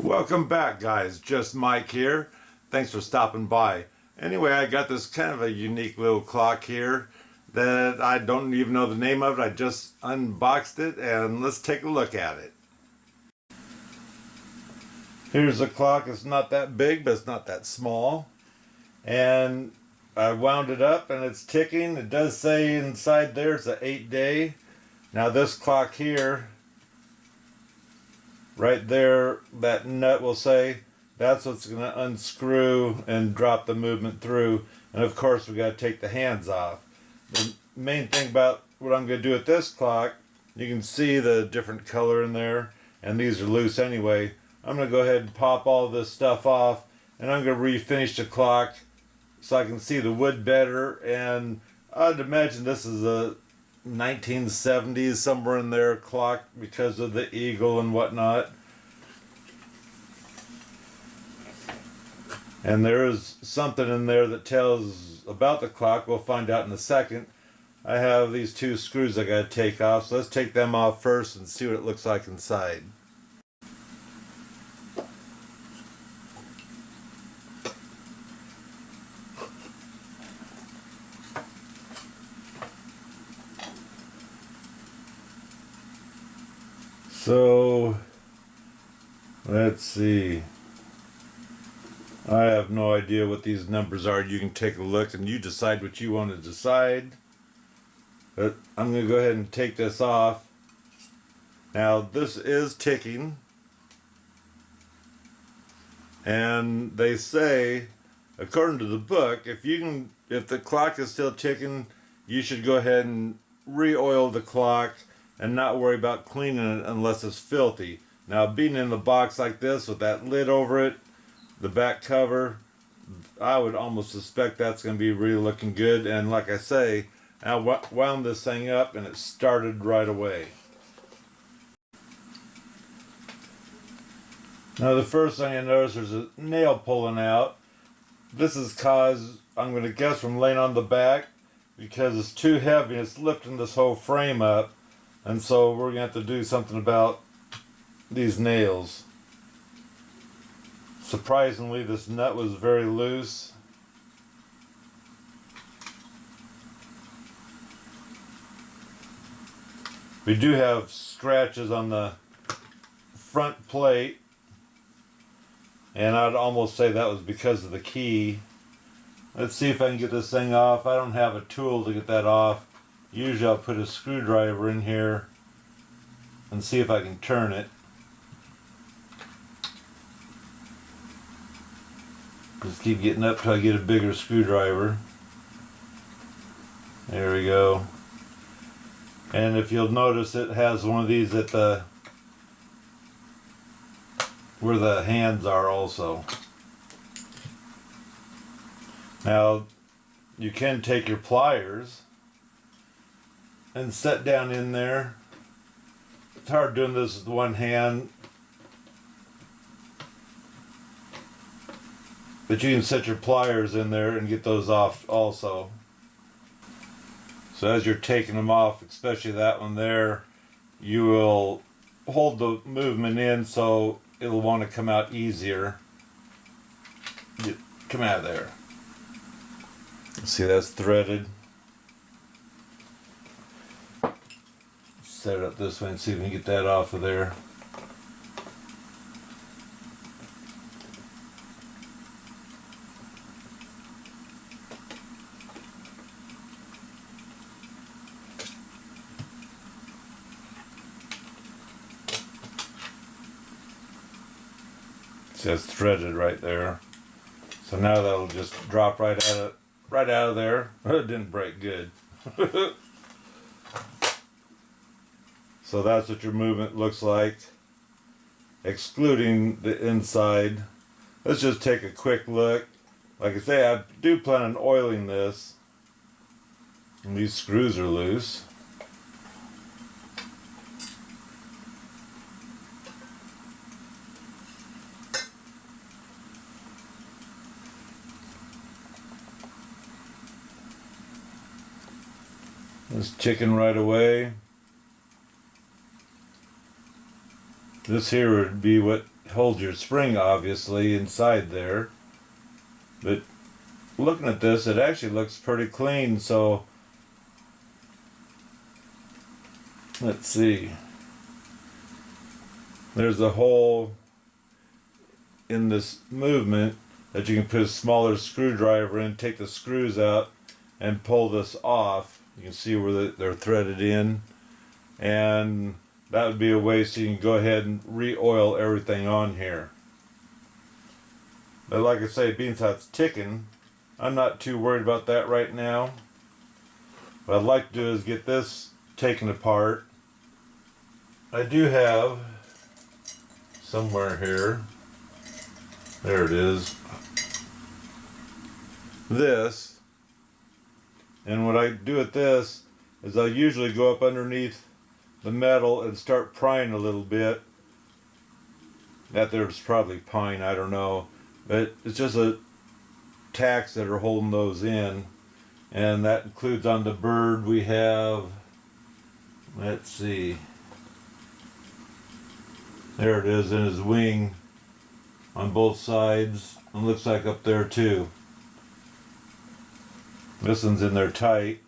Welcome back, guys. Just Mike here. Thanks for stopping by. Anyway, I got this kind of a unique little clock here that I don't even know the name of it. I just unboxed it and let's take a look at it. Here's the clock. It's not that big, but it's not that small. And I wound it up and it's ticking. It does say inside there it's an 8-day. Now this clock here, right there, that nut will say that's what's going to unscrew and drop the movement through. And of course we got to take the hands off. The main thing about what I'm going to do with this clock, you can see the different color in there, and these are loose anyway. I'm going to go ahead and pop all this stuff off, and I'm going to refinish the clock so I can see the wood better. And I'd imagine this is a 1970s, somewhere in there, clock because of the eagle and whatnot. And there is something in there that tells about the clock. We'll find out in a second. I have these two screws I got to take off, so let's take them off first and see what it looks like inside. So, let's see. I have no idea what these numbers are. You can take a look and you decide what you want to decide. But I'm going to go ahead and take this off. Now, this is ticking. And they say, according to the book, if the clock is still ticking, you should go ahead and re-oil the clock and not worry about cleaning it unless it's filthy. Now, being in the box like this with that lid over it, the back cover, I would almost suspect that's going to be really looking good. And like I say, I wound this thing up and it started right away. Now, the first thing I notice, there's a nail pulling out. This is caused, I'm going to guess, from laying on the back, because it's too heavy. It's lifting this whole frame up. And so we're going to have to do something about these nails. Surprisingly, this nut was very loose. We do have scratches on the front plate, and I'd almost say that was because of the key. Let's see if I can get this thing off. I don't have a tool to get that off. Usually I'll put a screwdriver in here and see if I can turn it. Just keep getting up till I get a bigger screwdriver. There we go. And if you'll notice, it has one of these at the where the hands are also. Now, you can take your pliers and set down in there. It's hard doing this with one hand, but you can set your pliers in there and get those off also. So as you're taking them off, especially that one there, you will hold the movement in so it'll want to come out easier. Come out of there. See, that's threaded. Set it up this way and see if we can get that off of there. See, it's threaded right there. So now that'll just drop right out of there. It didn't break good. So that's what your movement looks like, excluding the inside. Let's just take a quick look. Like I say, I do plan on oiling this. And these screws are loose. It's ticking right away. This here would be what hold your spring obviously inside there. But looking at this, it actually looks pretty clean. So let's see. There's a hole in this movement that you can put a smaller screwdriver in, take the screws out, and pull this off. You can see where they're threaded in, and that would be a way so you can go ahead and re-oil everything on here. But like I say, being how it's ticking, I'm not too worried about that right now. What I'd like to do is get this taken apart. I do have somewhere here, there it is, this. And what I do with this is I usually go up underneath the metal and start prying a little bit. That there's probably pine, I don't know. But it's just a tacks that are holding those in. And that includes on the bird we have, let's see, there it is in his wing on both sides. It looks like up there too. This one's in there tight,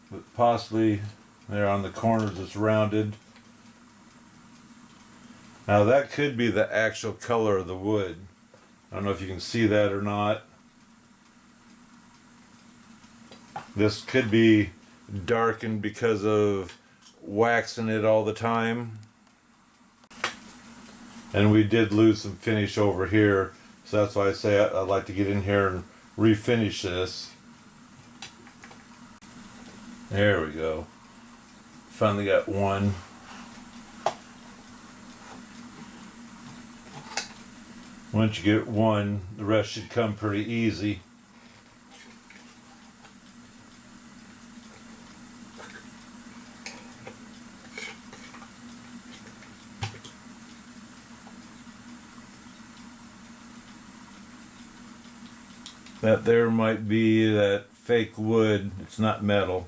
but possibly there on the corners it's rounded. Now that could be the actual color of the wood. I don't know if you can see that or not. This could be darkened because of waxing it all the time. And we did lose some finish over here, so that's why I say I'd like to get in here and refinish this. There we go. Finally got one. Once you get one, the rest should come pretty easy. That there might be that fake wood, it's not metal.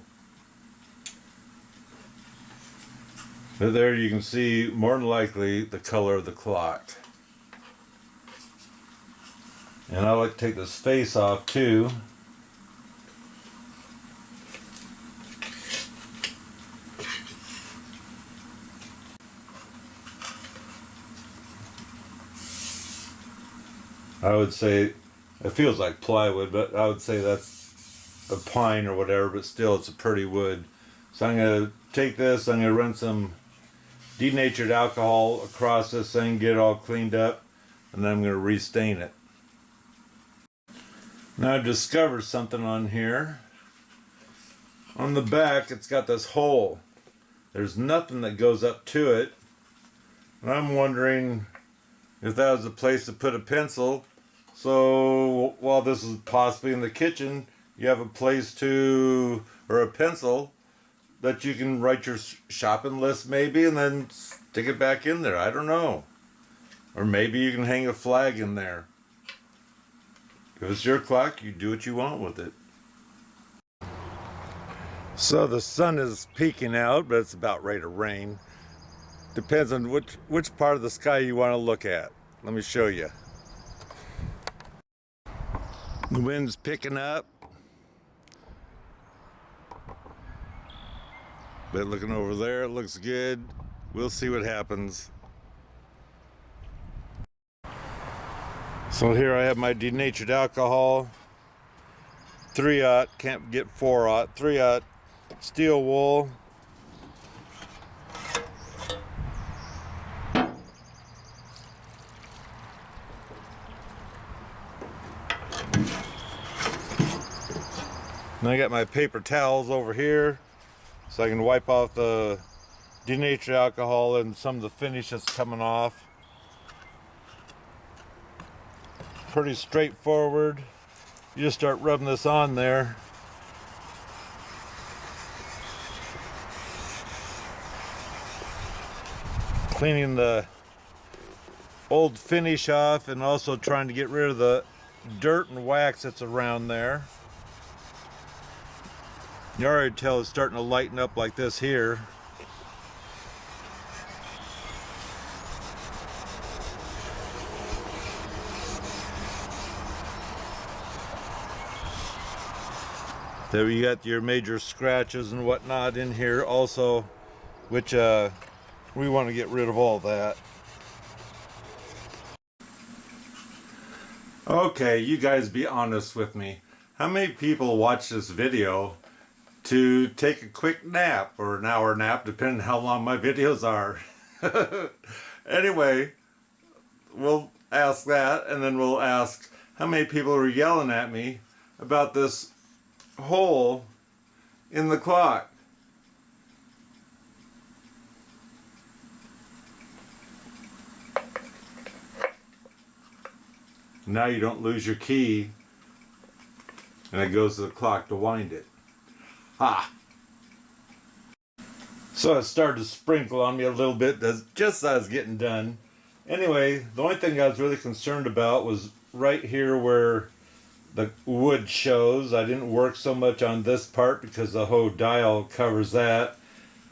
But there you can see more than likely the color of the clock. And I like to take this face off too. I would say it feels like plywood, but I would say that's a pine or whatever, but still it's a pretty wood. So I'm going to take this, I'm going to run some denatured alcohol across this thing, get it all cleaned up, and then I'm going to restain it. Now I've discovered something on here. On the back it's got this hole. There's nothing that goes up to it. And I'm wondering if that was a place to put a pencil. So while this is possibly in the kitchen, you have a place to, or a pencil that you can write your shopping list maybe and then stick it back in there. I don't know. Or maybe you can hang a flag in there. If it's your clock, you do what you want with it. So the sun is peeking out, but it's about ready to rain. Depends on which part of the sky you want to look at. Let me show you. The wind's picking up. But looking over there, it looks good. We'll see what happens. So here I have my denatured alcohol, 3/0, can't get 4/0, 3/0 steel wool. And I got my paper towels over here so I can wipe off the denatured alcohol and some of the finish that's coming off. Pretty straightforward. You just start rubbing this on there. Cleaning the old finish off and also trying to get rid of the dirt and wax that's around there. You already tell it's starting to lighten up like this here. There you got your major scratches and whatnot in here also, which we want to get rid of all that. Okay, you guys be honest with me. How many people watch this video to take a quick nap or an hour nap, depending on how long my videos are? Anyway, we'll ask that, and then we'll ask how many people are yelling at me about this hole in the clock. Now you don't lose your key, and it goes to the clock to wind it. Ha! So it started to sprinkle on me a little bit just as I was getting done. Anyway, the only thing I was really concerned about was right here where the wood shows. I didn't work so much on this part because the whole dial covers that.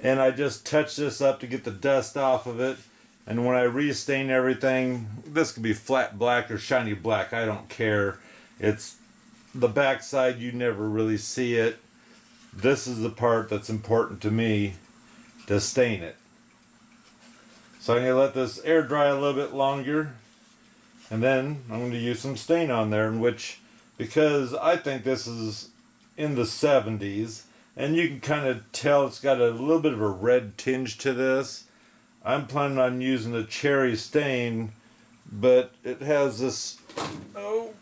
And I just touched this up to get the dust off of it. And when I restain everything, this could be flat black or shiny black, I don't care. It's the back side, you never really see it. This is the part that's important to me to stain it. So I'm going to let this air dry a little bit longer, and then I'm going to use some stain on there, in which, because I think this is in the 70s, and you can kind of tell it's got a little bit of a red tinge to this. I'm planning on using a cherry stain, but it has this, oh,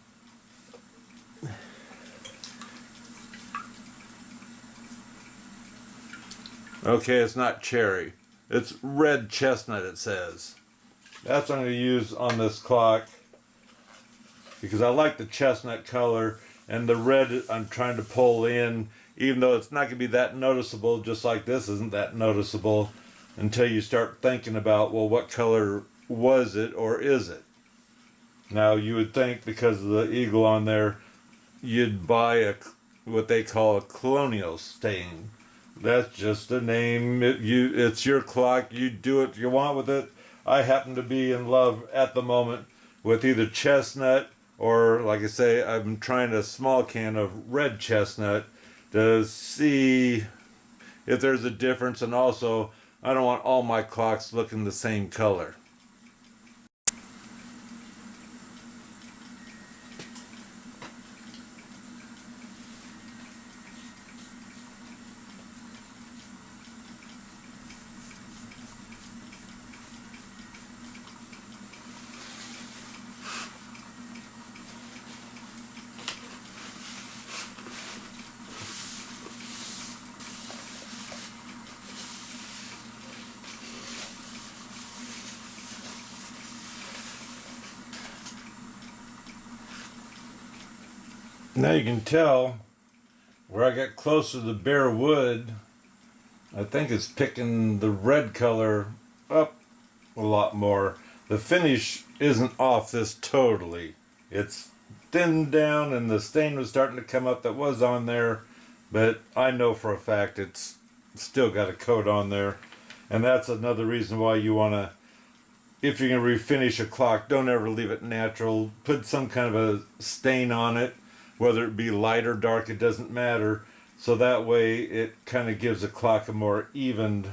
okay, it's not cherry. It's red chestnut, it says. That's what I'm going to use on this clock, because I like the chestnut color, and the red I'm trying to pull in, even though it's not going to be that noticeable, just like this isn't that noticeable, until you start thinking about, well, what color was it or is it? Now, you would think because of the eagle on there, you'd buy what they call a colonial stain. That's just a name. It's your clock. You do what you want with it. I happen to be in love at the moment with either chestnut or, like I say, I'm trying a small can of red chestnut to see if there's a difference, and also I don't want all my clocks looking the same color. Now you can tell where I got closer to the bare wood, I think it's picking the red color up a lot more. The finish isn't off this totally. It's thinned down and the stain was starting to come up that was on there, but I know for a fact it's still got a coat on there. And that's another reason why you want to, if you're going to refinish a clock, don't ever leave it natural. Put some kind of a stain on it, whether it be light or dark, it doesn't matter. So that way it kind of gives the clock a more evened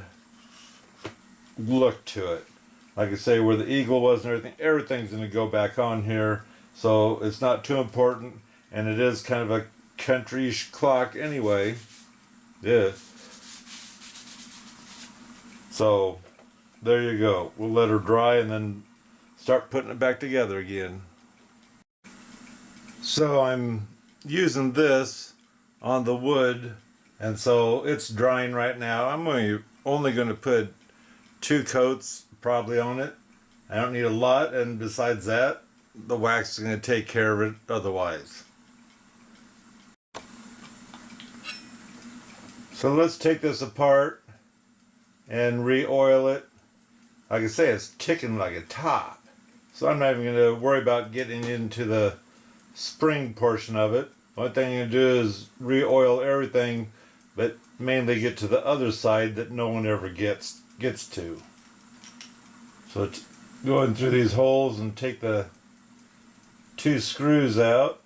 look to it. Like I say, where the eagle was and everything, everything's going to go back on here. So it's not too important. And it is kind of a country-ish clock anyway. Yeah. So there you go. We'll let her dry and then start putting it back together again. So I'm using this on the wood, and so it's drying right now. I'm only going to put 2 coats probably on it. I don't need a lot, and besides that, the wax is going to take care of it otherwise. So let's take this apart and re-oil it. Like I say, it's ticking like a top, so I'm not even going to worry about getting into the spring portion of it. One thing I'm going to do is re-oil everything, but mainly get to the other side that no one ever gets to. So it's going through these holes and take the 2 screws out.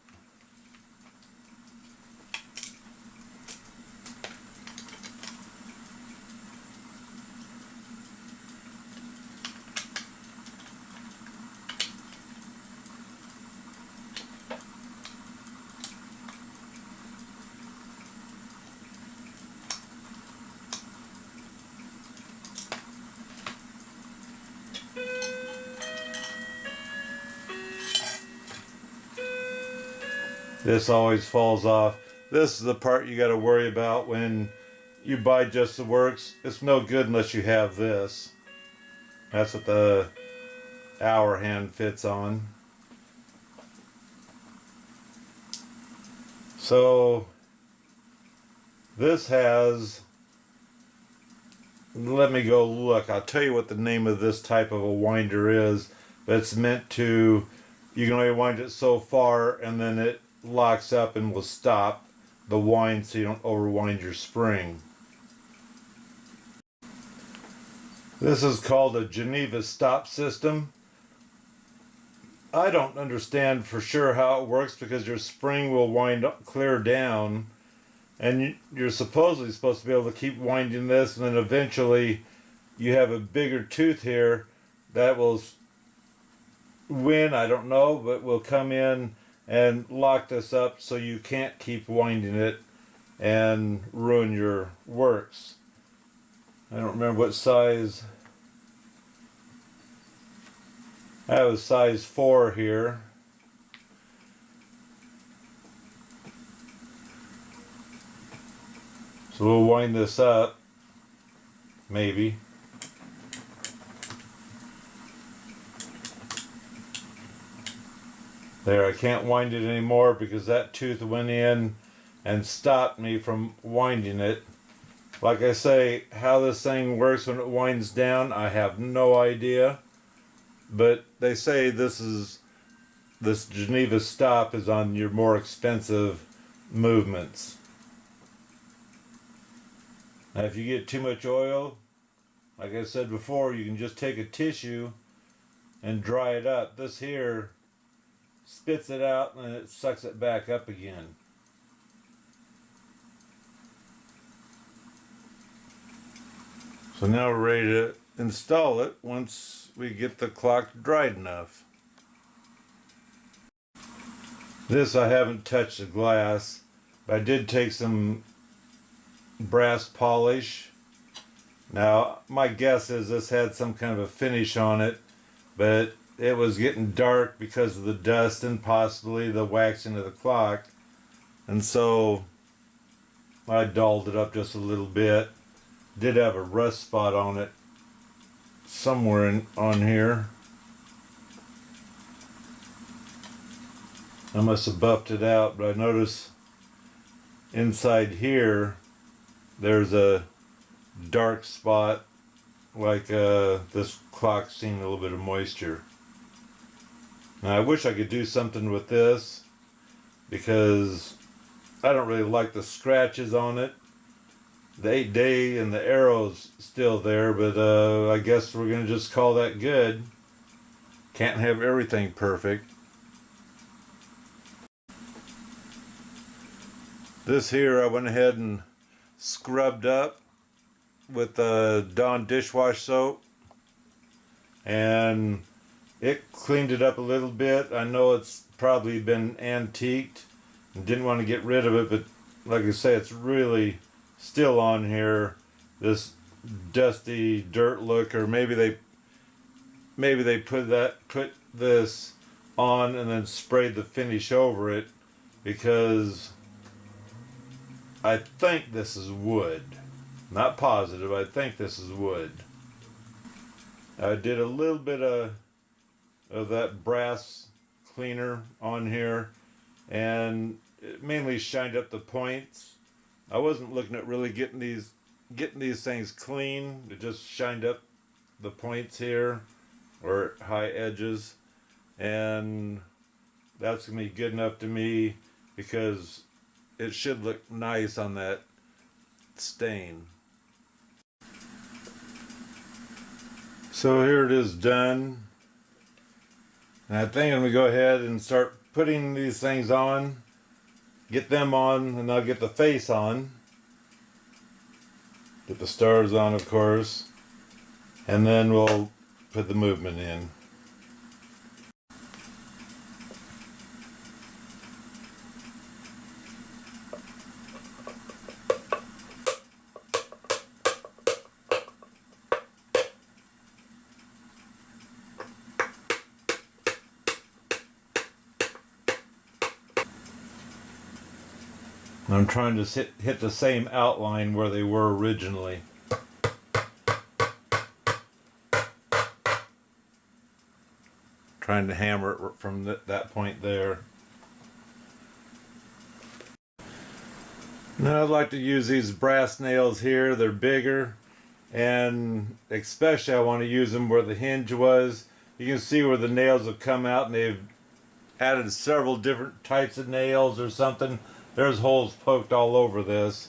This always falls off. This is the part you got to worry about when you buy just the works. It's no good unless you have this. That's what the hour hand fits on. So this has, let me go look. I'll tell you what the name of this type of a winder is, but it's meant to, you can only wind it so far and then it locks up and will stop the wind so you don't overwind your spring. This is called a Geneva stop system. I don't understand for sure how it works because your spring will wind up clear down and you're supposedly supposed to be able to keep winding this, and then eventually you have a bigger tooth here that will win, I don't know, but will come in and lock this up so you can't keep winding it and ruin your works. I don't remember what size. I have a size 4 here. So we'll wind this up, maybe. There, I can't wind it anymore because that tooth went in and stopped me from winding it. Like I say, how this thing works when it winds down, I have no idea. But they say this Geneva stop is on your more expensive movements. Now if you get too much oil, like I said before, you can just take a tissue and dry it up. This here spits it out and it sucks it back up again. So now we're ready to install it once we get the clock dried enough. This, I haven't touched the glass, but I did take some brass polish. Now my guess is this had some kind of a finish on it, but it was getting dark because of the dust and possibly the waxing of the clock, and so I dulled it up just a little bit. Did have a rust spot on it somewhere on here. I must have buffed it out, but I noticed inside here there's a dark spot, like this clock's seen a little bit of moisture. Now I wish I could do something with this because I don't really like the scratches on it. The 8-day and the arrow's still there, but I guess we're gonna just call that good. Can't have everything perfect. This here I went ahead and scrubbed up with Dawn dishwash soap, and it cleaned it up a little bit. I know it's probably been antiqued and didn't want to get rid of it, but like I say, it's really still on here, this dusty dirt look, or maybe they put this on and then sprayed the finish over it, because I think this is wood. Not positive, I think this is wood. I did a little bit of that brass cleaner on here, and it mainly shined up the points. I wasn't looking at really getting these things clean. It just shined up the points here, or high edges, and that's gonna be good enough to me because it should look nice on that stain. So here it is done, and I think I'm gonna go ahead and start putting these things on. Get them on, and I'll get the face on. Get the stars on, of course. And then we'll put the movement in. I'm trying to hit the same outline where they were originally. Trying to hammer it from that point there. Now I'd like to use these brass nails here. They're bigger, and especially I want to use them where the hinge was. You can see where the nails have come out, and they've added several different types of nails or something. There's holes poked all over this,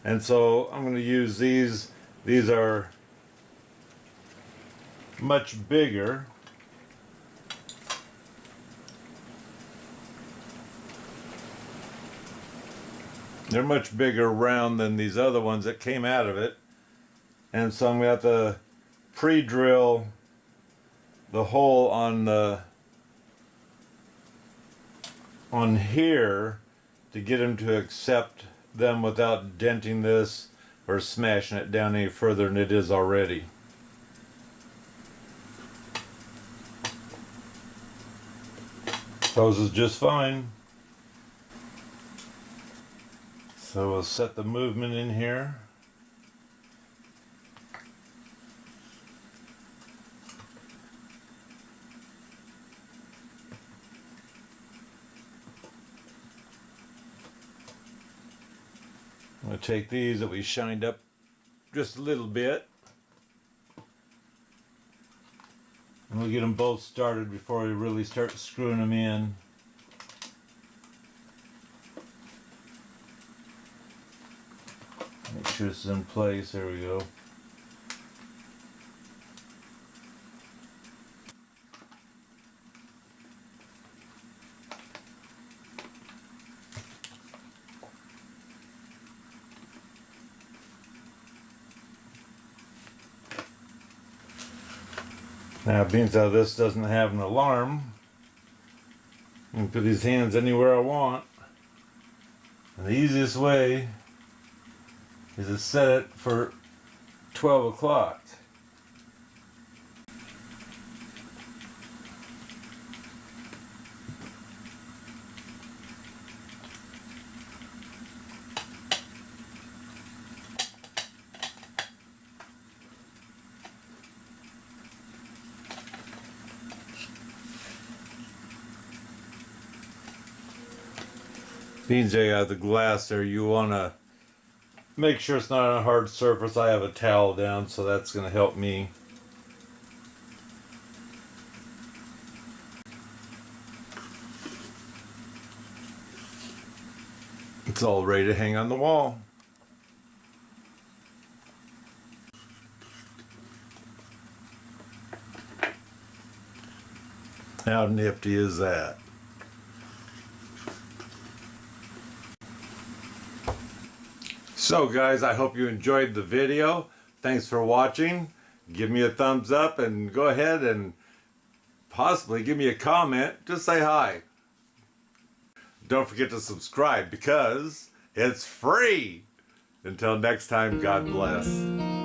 and so I'm going to use these. These are much bigger. They're much bigger round than these other ones that came out of it, and so I'm going to have to pre-drill the hole on here to get them to accept them without denting this or smashing it down any further than it is already. Those is just fine. So we'll set the movement in here. I'm going to take these that we shined up just a little bit, and we'll get them both started before we really start screwing them in. Make sure it's in place. There we go. Now, being that this doesn't have an alarm, I can put these hands anywhere I want. And the easiest way is to set it for 12 o'clock. Being that you have the glass there, you want to make sure it's not on a hard surface. I have a towel down, so that's going to help me. It's all ready to hang on the wall. How nifty is that? So guys, I hope you enjoyed the video. Thanks for watching. Give me a thumbs up and go ahead and possibly give me a comment. Just say hi. Don't forget to subscribe because it's free. Until next time, God bless.